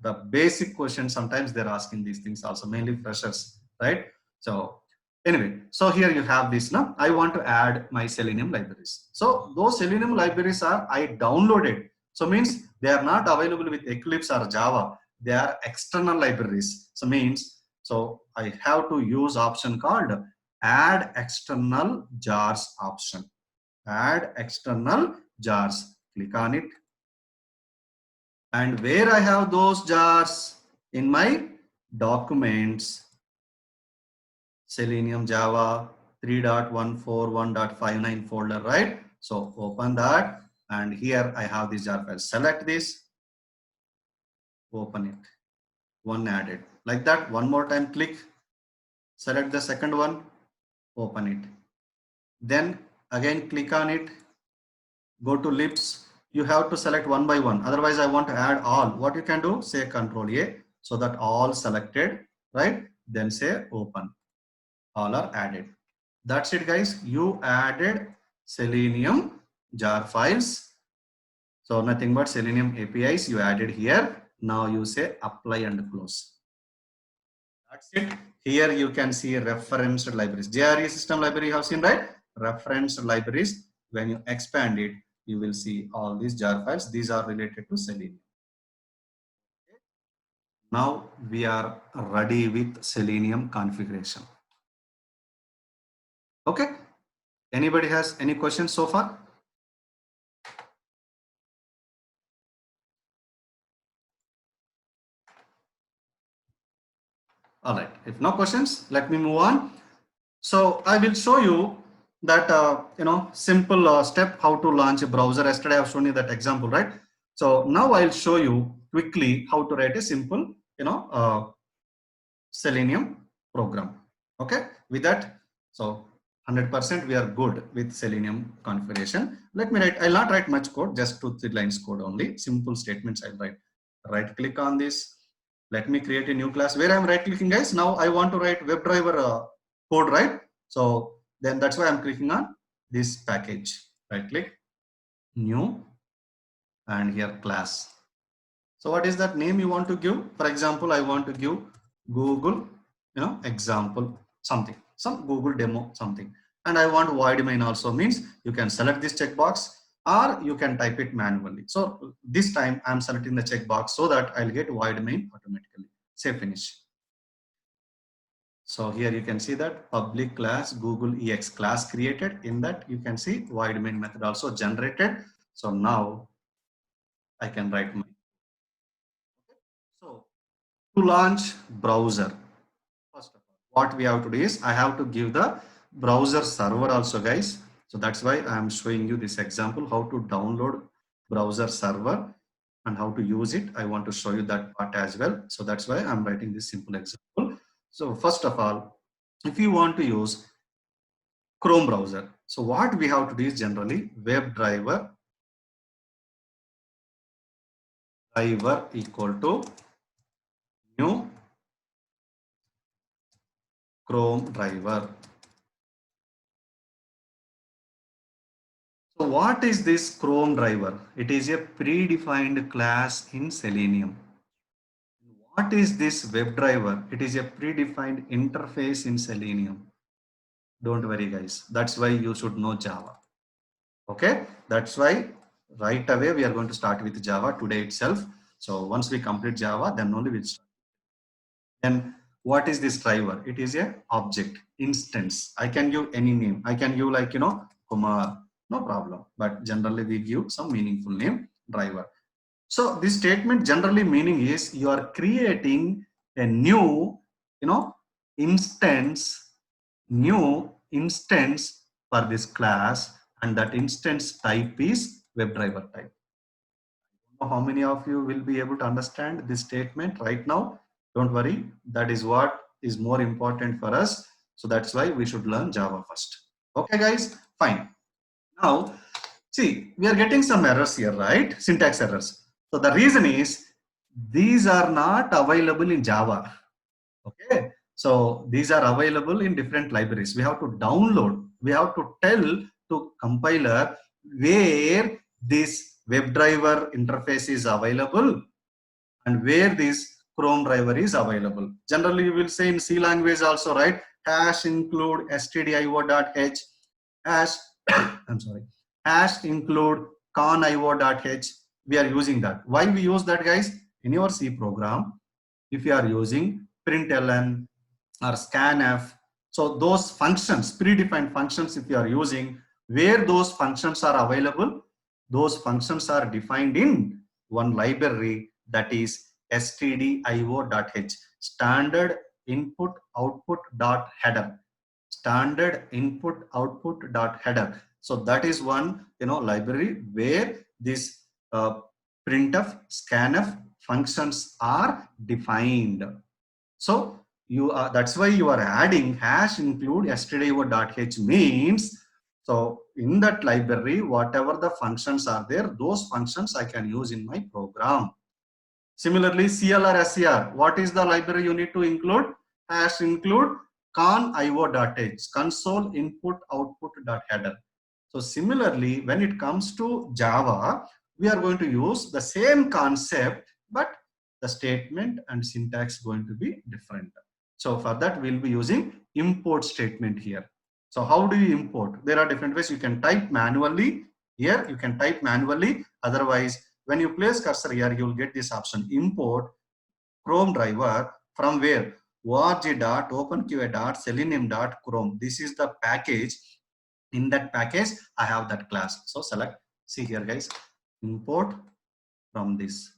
The basic questions, sometimes they're asking these things also, mainly freshers, right? So anyway, so here you have this now. I want to add my Selenium libraries. So those Selenium libraries are I downloaded. So means they are not available with Eclipse or Java. They are external libraries. So means, so I have to use option called add external jars option. Add external jars. Click on it. And where I have those jars in my documents, Selenium Java 3.141.59 folder, right? So open that and here I have this jar file. Select this, open it, one added. Like that, one more time click, select the second one, open it. Then again click on it, go to libs. You have to select one by one. Otherwise, I want to add all. What you can do, say Control A, so that all selected, right? Then say open. All are added. That's it, guys. You added Selenium jar files. So nothing but Selenium APIs you added here. Now you say apply and close. That's it. Here you can see referenced libraries. JRE system library you have seen, right? Referenced libraries. When you expand it, you will see all these jar files. These are related to Selenium. Now we are ready with Selenium configuration. Okay. Anybody has any questions so far? All right. If no questions, let me move on. So I will show you that simple step how to launch a browser. Yesterday I've shown you that example, right? So now I'll show you quickly how to write a simple Selenium program. Okay, with that, so 100% we are good with Selenium configuration. Let me write. I'll not write much code, just 2-3 lines code only. Simple statements I'll write. Right click on this. Let me create a new class where I'm right clicking, guys. Now I want to write WebDriver code, right? So then that's why I'm clicking on this package. Right click, new, and here class. So what is that name you want to give? For example, I want to give Google, example something, some Google demo something. And I want void main also, means you can select this checkbox or you can type it manually. So this time I'm selecting the checkbox so that I'll get void main automatically. Say finish. So here you can see that public class Google EX class created. In that you can see void main method also generated. So now I can write my. So to launch browser, first of all, what we have to do is I have to give the browser server also, guys. So that's why I am showing you this example, how to download browser server and how to use it. I want to show you that part as well. So that's why I'm writing this simple example. So first of all, if you want to use Chrome browser, so what we have to do is generally WebDriver equal to new Chrome driver. So what is this Chrome driver? It is a predefined class in Selenium. What is this WebDriver? It is a predefined interface in Selenium. Don't worry, guys. That's why you should know Java. Okay, that's why right away we are going to start with Java today itself. So once we complete Java, then only we'll start. Then what is this driver? It is a object instance. I can give any name. I can give like Kumar, no problem. But generally we give some meaningful name, driver. So this statement generally meaning is you are creating a new instance for this class and that instance type is WebDriver type. How many of you will be able to understand this statement right now? Don't worry, that is what is more important for us. So that's why we should learn Java first. Okay guys, fine. Now, see, we are getting some errors here, right? Syntax errors. So the reason is these are not available in Java. Okay, so these are available in different libraries. We have to download, we have to tell to compiler where this WebDriver interface is available and where this Chrome driver is available. Generally, you will say in C language also, right? Hash include stdio.h, hash, I'm sorry, hash include conio.h. We are using that. Why we use that, guys? In your C program, if you are using println or scanf, so those functions, predefined functions, if you are using, where those functions are available, those functions are defined in one library, that is stdio.h, standard input output dot header, standard input output dot header. So that is one library where this printf, scanf functions are defined. So you are, that's why you are adding hash include stdio.h means, so in that library whatever the functions are there, those functions I can use in my program. Similarly, CLR SCR, what is the library you need to include? Hash include conio.h, console input output dot header. So similarly, when it comes to Java, we are going to use the same concept, but the statement and syntax going to be different. So for that, we'll be using import statement here. So how do you import? There are different ways. You can type manually. Here you can type manually. Otherwise, when you place cursor here, you will get this option, import Chrome driver from where? org.openqa.selenium.chrome. This is the package. In that package, I have that class. So select, see here guys, import from this.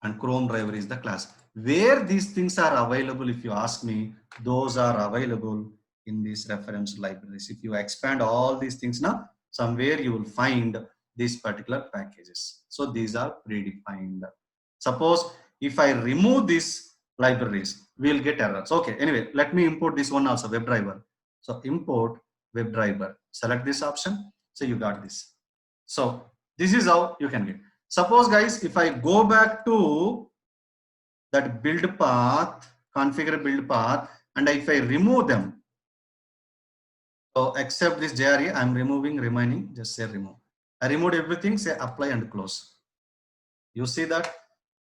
And Chrome driver is the class. Where these things are available, if you ask me, those are available in these reference libraries. If you expand all these things now, somewhere you will find these particular packages. So these are predefined. Suppose if I remove these libraries, we'll get errors. Okay, anyway, let me import this one also, WebDriver. So import WebDriver, select this option. So you got this. So this is how you can get. Suppose guys, if I go back to that build path, configure build path, and if I remove them, so except this JRE, I'm removing remaining, just say remove. I removed everything, say apply and close. You see that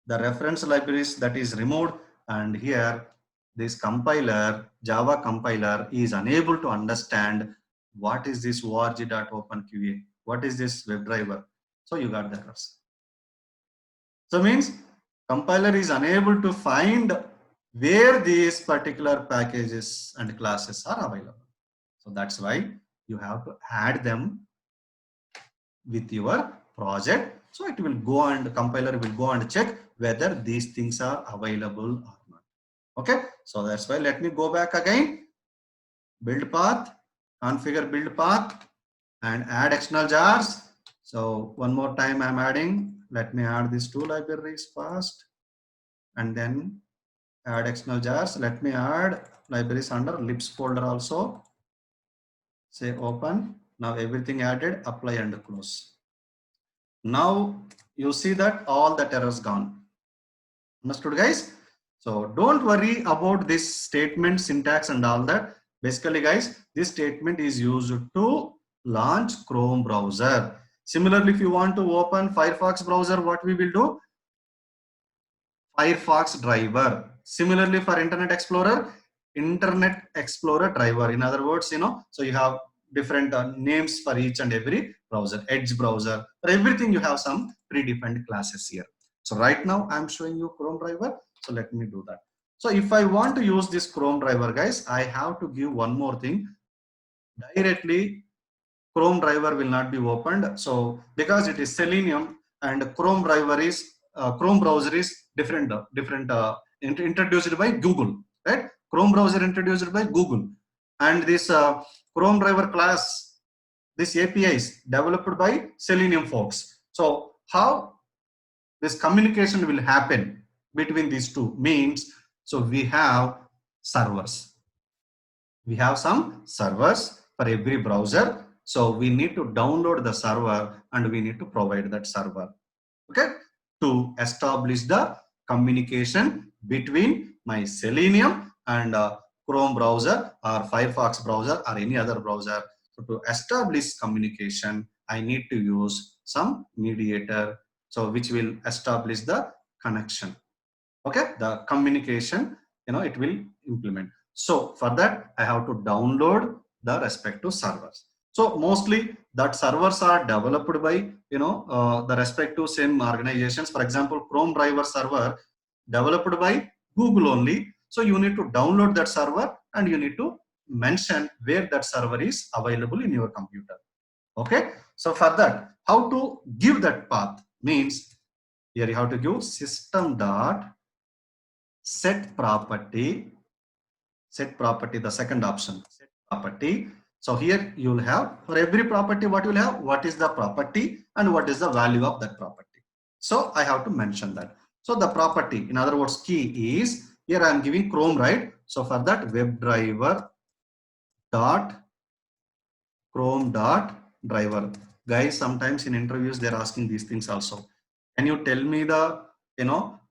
the reference libraries that is removed, and here this compiler, Java compiler is unable to understand what is this org.openqa, what is this WebDriver. So you got the errors. So means compiler is unable to find where these particular packages and classes are available. So that's why you have to add them with your project. So it will go and compiler will go and check whether these things are available or not. Okay. So that's why let me go back again. Build path, configure build path and add external jars. So one more time I'm adding. Let me add these two libraries first and then add external jars. Let me add libraries under libs folder also. Say open. Now everything added, apply and close. Now you see that all the errors gone. Understood guys? So don't worry about this statement, syntax and all that. Basically guys, this statement is used to launch Chrome browser. Similarly, if you want to open Firefox browser, what we will do? Firefox driver. Similarly for Internet Explorer driver. In other words, so you have different names for each and every browser. Edge browser, for everything you have some predefined classes here. So right now I'm showing you Chrome driver. So let me do that. So if I want to use this Chrome driver guys, I have to give one more thing. Directly Chrome driver will not be opened. So because it is Selenium and Chrome driver is Chrome browser is different introduced by Google, right? Chrome browser introduced by Google, and this Chrome driver class this API is developed by Selenium folks. So how this communication will happen between these two means, so we have servers. We have some servers for every browser. So we need to download the server and we need to provide that server, okay, to establish the communication between my Selenium and Chrome browser or Firefox browser or any other browser. So to establish communication, I need to use some mediator, so which will establish the connection, okay, the communication, it will implement. So for that, I have to download the respective servers. So mostly that servers are developed by, the respective same organizations. For example, Chrome driver server developed by Google only. So you need to download that server and you need to mention where that server is available in your computer. Okay. So for that, how to give that path means, here you have to give system dot set property, the second option, set property. So here you will have, for every property, what you will have, what is the property and what is the value of that property. So I have to mention that. So the property, in other words, key is, here I am giving Chrome, right? So for that, WebDriver dot Chrome dot driver. Guys, sometimes in interviews they're asking these things also. Can you tell me the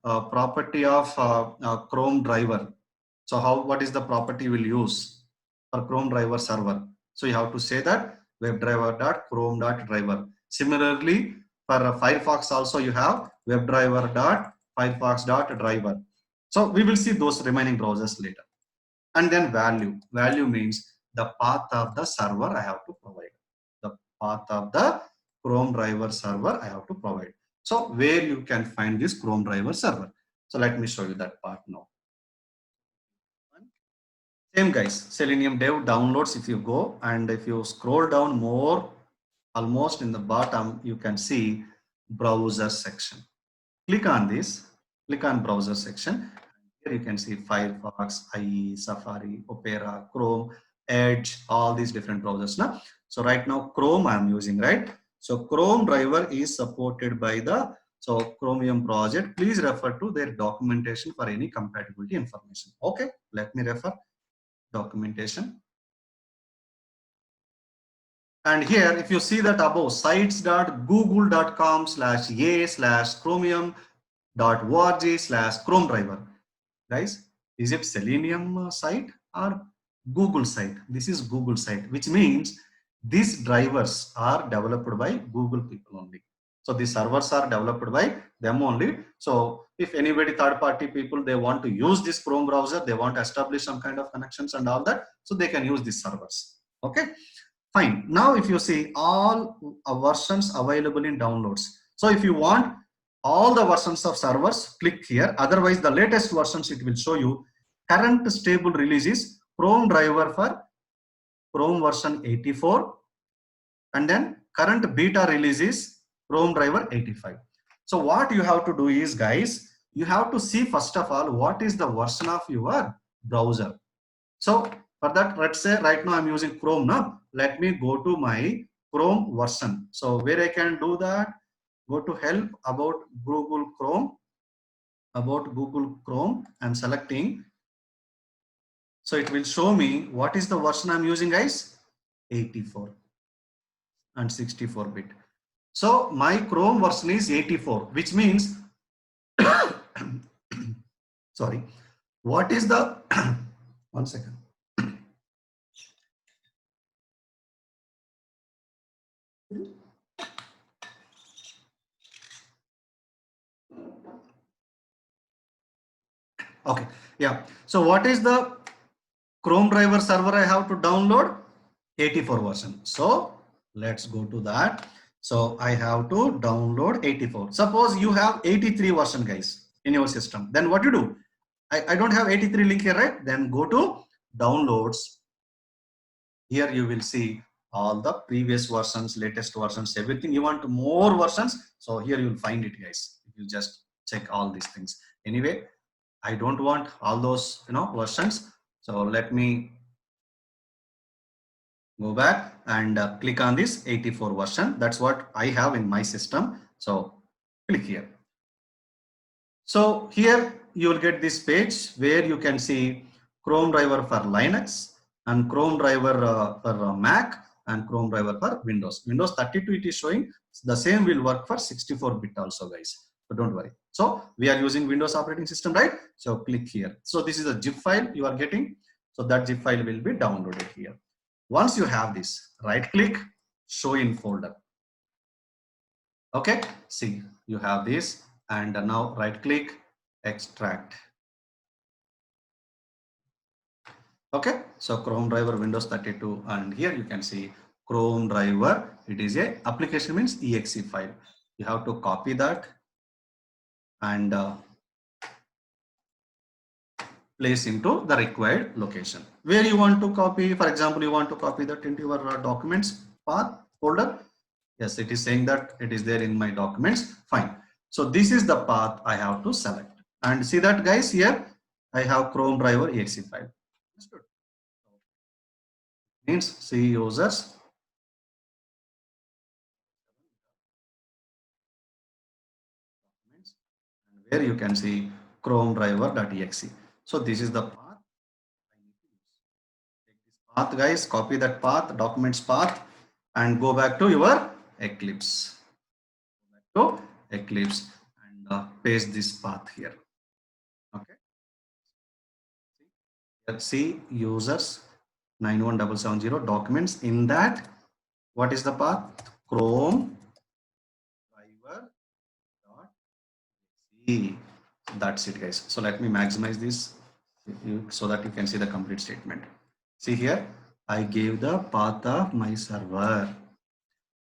property of Chrome driver? So what is the property we'll use for Chrome driver server? So you have to say that WebDriver.Chrome.driver. Similarly, for Firefox also you have WebDriver.Firefox.driver. So we will see those remaining browsers later. And then value. Value means the path of the server I have to provide. The path of the Chrome driver server I have to provide. So where you can find this Chrome driver server. So let me show you that part now. Same guys, Selenium dev downloads. If you go and if you scroll down more, almost in the bottom, you can see browser section. Click on this, click on browser section. Here you can see Firefox, IE, Safari, Opera, Chrome, Edge, all these different browsers. Now, so right now Chrome I'm using, right? So Chrome driver is supported by the Chromium project. Please refer to their documentation for any compatibility information. Okay, let me refer documentation. And here, if you see that above, sites.google.com/a/chromium.org/Chrome driver. Guys, is it Selenium site or Google site? This is Google site, which means these drivers are developed by Google people only. So the servers are developed by them only. So if anybody, third party people, they want to use this Chrome browser, they want to establish some kind of connections and all that, so they can use these servers. Okay, fine. Now if you see all versions available in downloads. So if you want all the versions of servers, click here. Otherwise, the latest versions, it will show you current stable releases, Chrome driver for Chrome version 84, and then current beta release is Chrome driver 85. So what you have to do is, guys, you have to see first of all what is the version of your browser. So for that, let's say right now I'm using Chrome. Now let me go to my Chrome version. So where I can do that, go to help about Google Chrome. About Google Chrome, I'm selecting. So it will show me what is the version I'm using, guys, 84 and 64-bit. So my Chrome version is 84, which means, sorry, what is the, one second. Okay, yeah. So what is the Chrome driver server I have to download? 84 version. So let's go to that. So I have to download 84. Suppose you have 83 version, guys, in your system. Then what you do? I don't have 83 link here, right? Then go to downloads. Here you will see all the previous versions, latest versions, everything. You want more versions, so here you will find it, guys. You just check all these things. Anyway, I don't want all those versions. So let me go back and click on this 84 version. That's what I have in my system. So click here. So here you will get this page where you can see Chrome driver for Linux and Chrome driver for Mac and Chrome driver for Windows. Windows 32 it is showing. The same will work for 64-bit also, guys. So don't worry. So we are using Windows operating system, right? So click here. So this is a zip file you are getting. So that zip file will be downloaded here. Once you have this, right click, show in folder. Okay, see you have this, and now right click, extract. Okay, so Chrome driver Windows 32, and here you can see Chrome driver. It is a application means exe file. You have to copy that and place into the required location. Where you want to copy, for example, you want to copy that into your documents path folder. Yes, it is saying that it is there in my documents. Fine. So this is the path I have to select. And see that, guys, here I have Chrome driver exe file. Understood? Means see users. And where you can see Chrome driver.exe. So this is the path I need to use. Take this path, guys, copy that path, documents path, and go back to your Eclipse. Go back to Eclipse and paste this path here. Okay. Let's see users 91770 documents. In that, what is the path? Chrome driver.exe. That's it, guys. So let me maximize this so that you can see the complete statement. See here, I gave the path of my server.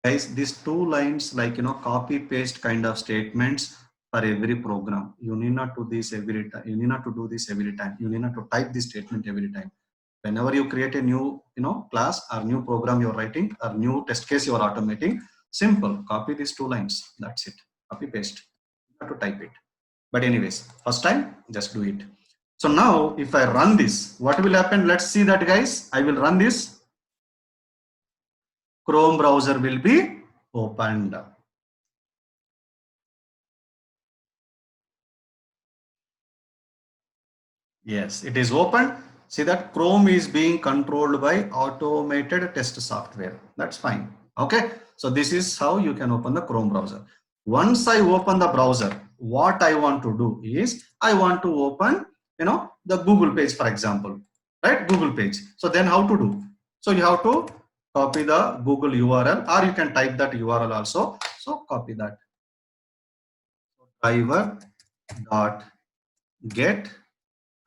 Guys, these two lines, like, copy paste kind of statements for every program. You need not do this every time. You need not to do this every time. You need not to type this statement every time. Whenever you create a new, class or new program you're writing or new test case you're automating, simple, copy these two lines. That's it. Copy paste. You have to type it. But anyways, first time, just do it. So now if I run this, what will happen? Let's see that, guys. I will run this. Chrome browser will be opened. Yes, it is open. See that Chrome is being controlled by automated test software. That's fine. Okay. So this is how you can open the Chrome browser. Once I open the browser, what I want to do is I want to open, the Google page, for example, right? Google page. So then how to do? So you have to copy the Google URL, or you can type that URL also. So copy that. Driver.get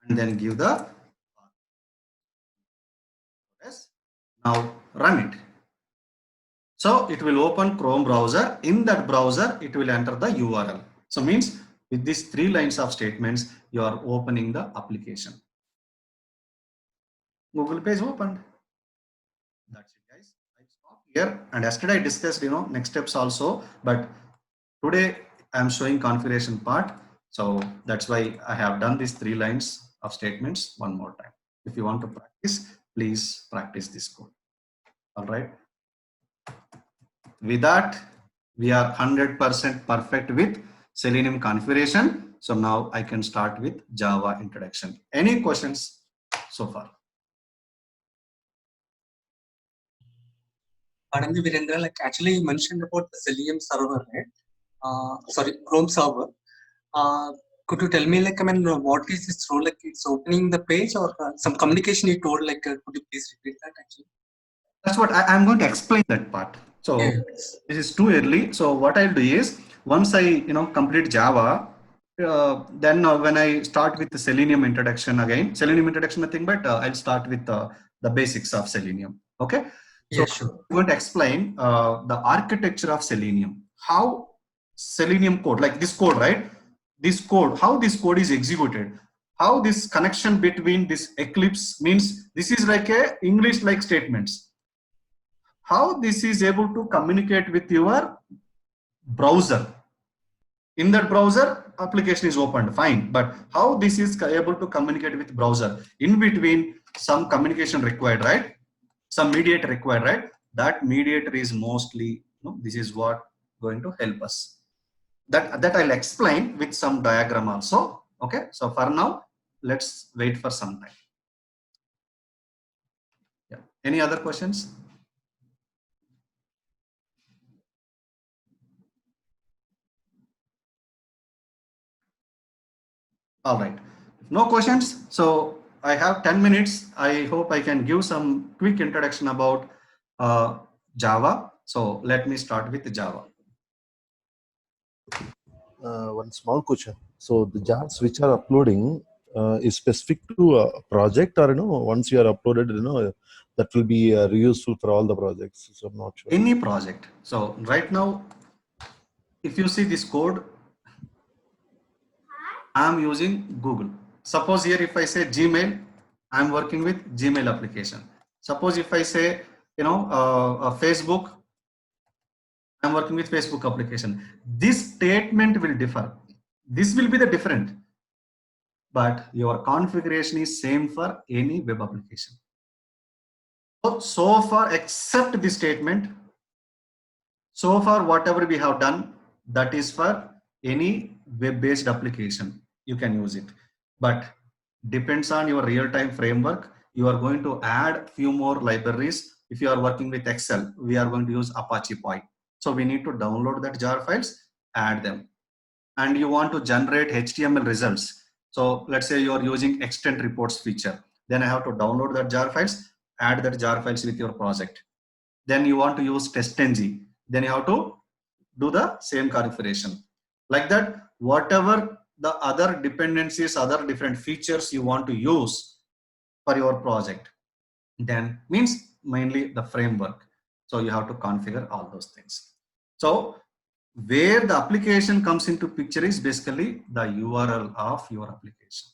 and then give the yes. Now run it. So it will open Chrome browser. In that browser, it will enter the URL. So means with these 3 lines of statements, you are opening the application. Google page opened. That's it, guys. I stop here, and yesterday I discussed, next steps also, but today I am showing configuration part. So that's why I have done these 3 lines of statements one more time. If you want to practice, please practice this code. All right. With that, we are 100% perfect with Selenium configuration. So now I can start with Java introduction. Any questions so far? Anandi Virendra, like actually you mentioned about the Selenium server, right? Sorry, Chrome server. Could you tell me, like, what is this role? Like, it's opening the page or some communication you told, like, could you please repeat that actually? That's what I'm going to explain that part. So yes. This is too early. So what I'll do is, once I, complete Java, then when I start with the Selenium introduction again, Selenium introduction nothing but I'll start with the basics of Selenium. Okay. So yeah, sure. I'm going to explain the architecture of Selenium, how Selenium code, like this code, right? This code, how this code is executed, how this connection between this Eclipse means this is like a English like statements. How this is able to communicate with your browser. In that browser, application is opened, fine. But how this is able to communicate with browser? In between, some communication required, right? Some mediator required, right? that mediator is mostly, this is what going to help us. That I'll explain with some diagram also. Okay, so for now, let's wait for some time. Yeah. Any other questions? All right. No questions. So I have 10 minutes. I hope I can give some quick introduction about Java. So let me start with Java. One small question. So the jars which are uploading is specific to a project, or once you are uploaded, that will be reuseful for all the projects. So I'm not sure. Any project. So right now, if you see this code, I'm using Google. Suppose here if I say Gmail, I'm working with Gmail application. Suppose if I say Facebook, I'm working with Facebook application. This statement will differ. This will be the different, but your configuration is same for any web application. So far, except this statement, so far whatever we have done, that is for any web-based application. You can use it, but depends on your real-time framework. You are going to add few more libraries. If you are working with Excel, we are going to use Apache Py. So we need to download that jar files, add them. And you want to generate HTML results. So let's say you are using extend reports feature. Then I have to download that jar files, add that jar files with your project. Then you want to use TestNG. Then you have to do the same configuration. Like that, whatever the other dependencies, other different features you want to use for your project, then means mainly the framework. So you have to configure all those things. So where the application comes into picture is basically the URL of your application.